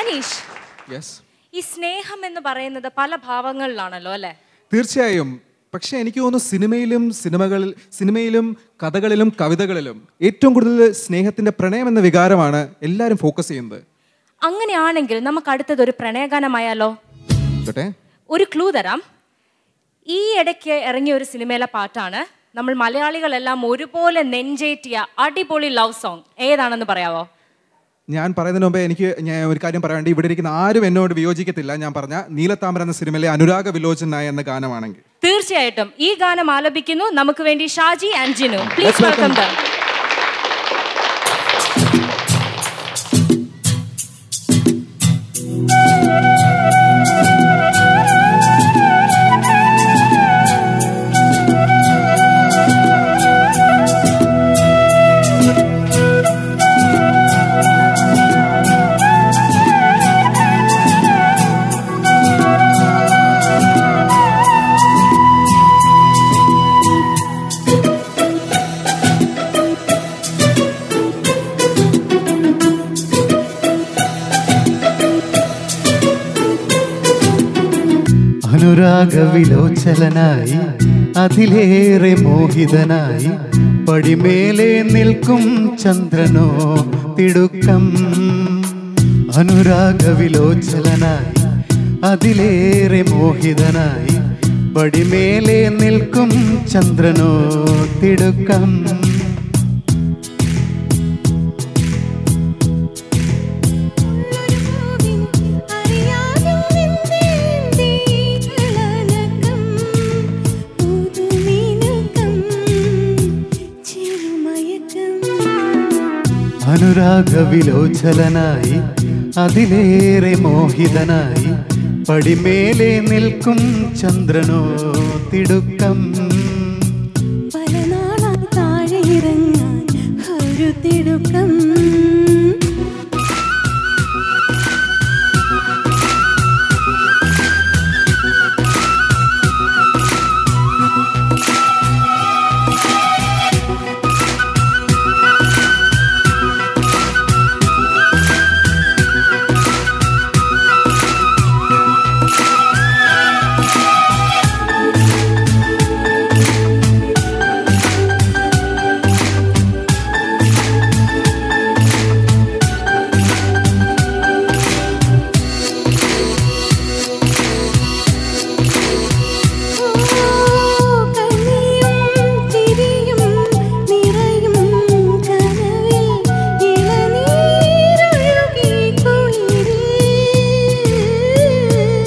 അനീഷ്, ഈ സ്നേഹം എന്ന് പറയുന്നത് പല ഭാവങ്ങളിലാണല്ലോ അല്ലേ? തീർച്ചയായും. പക്ഷെ എനിക്ക് തോന്നുന്നു സിനിമയിലും കഥകളിലും കവിതകളിലും ഏറ്റവും കൂടുതൽ സ്നേഹത്തിന്റെ പ്രണയം എന്ന വികാരമാണ് എല്ലാവരും ഫോക്കസ് ചെയ്യുന്നത്. അങ്ങനെയാണെങ്കിൽ നമുക്ക് അടുത്തത് ഒരു പ്രണയഗാനമായാലോ? ഒരു ക്ലൂ തരാം. ഈ ഇടയ്ക്ക് ഇറങ്ങിയ ഒരു സിനിമയിലെ പാട്ടാണ്. നമ്മൾ മലയാളികളെല്ലാം ഒരുപോലെ നെഞ്ചേറ്റിയ അടിപൊളി ലവ് സോങ്. ഏതാണെന്ന് പറയാവോ? ഞാൻ പറയുന്നതിന് മുമ്പേ ഞാൻ ഒരു കാര്യം പറയാണ്ട്, ഇവിടെ ഇരിക്കുന്ന ആരും എന്നോട് വിയോജിക്കത്തില്ല. ഞാൻ പറഞ്ഞ നീലത്താമര എന്ന സിനിമയിലെ അനുരാഗ വിലോചനായ എന്ന ഗാനമാണെങ്കിൽ തീർച്ചയായിട്ടും ഈ ഗാനം ആലപിക്കുന്നു നമുക്ക് വേണ്ടി Shaji and Jinu. Please welcome them. അനുരാഗവിലോചനായി അതിലേറെ മോഹിതനായി പടിമേലെ നിൽക്കും ചന്ദ്രനോ തിടുക്കം. അനുരാഗവിലോചനായി അതിലേറെ മോഹിതനായി പടിമേലെ നിൽക്കും ചന്ദ്രനോ തിടുക്കം. അനുരാഗവിലോചനായി അതിലേറെ മോഹിതനായി പടിമേലെ നിൽക്കും ചന്ദ്രനോ തിടുക്കം. പല നാളായി താഴെ ഇറങ്ങാൻ ഒരു തിടുക്കം.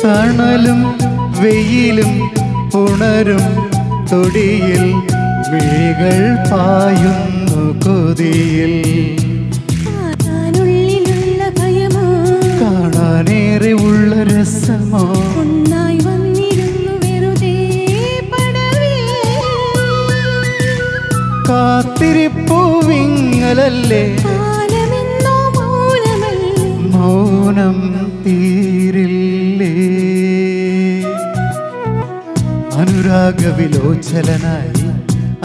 തണലും വെയിലും ഉണരും തൊടിയിൽ വിഴികൾ പായുന്നു കൊതിയിൽ. കാണാനേറെ ഉള്ള രസമോ ഒന്നായി വന്നിരുന്നു വെറുതെ പടവിൽ. കാത്തിരിപ്പൂവിങ്ങലല്ലേ മൗനം തീരില്ലേ. അനുരാഗവിലോചനായി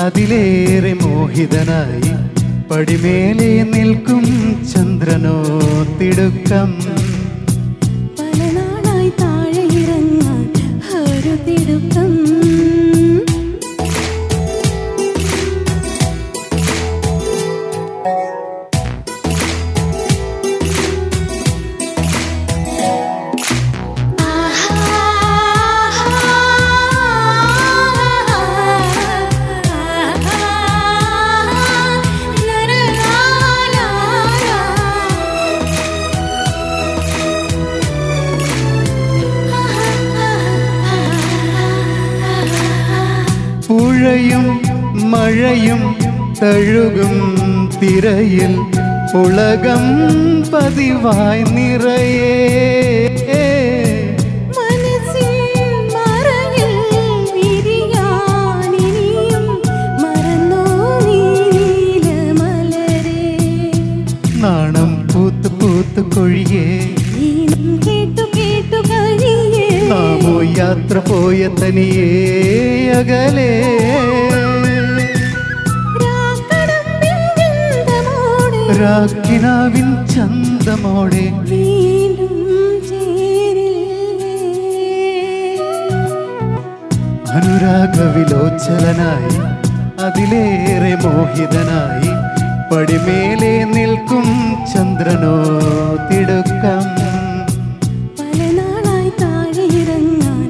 അതിലേറെ മോഹിതനായി പടിമേലെ നിൽക്കും ചന്ദ്രനോ തിടുക്കം. പല നാളായി താഴെ ഇറങ്ങാൻ ഒരു തിടുക്കം. പുഴയും മഴയും തഴുകും തിരയിൽ ഉലകം പതിവായി നിറയെ. നാണം പൂത്ത് പൂത്ത് കൊഴിയേ നാമോ യാത്ര പോയ തനിയേ അകലേ. രാക്കിനാവിൻ ചന്തമോടെ വീണ്ടും അനുരാഗവിലോചലനായി അതിലേറെ മോഹിതനായി പടിമേലെ നിൽക്കും ചന്ദ്രനോ തിടുക്കം പല നാളായി താഴെ ഇറങ്ങാൻ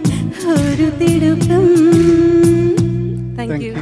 ഒരു തിടുക്കം. Thank you.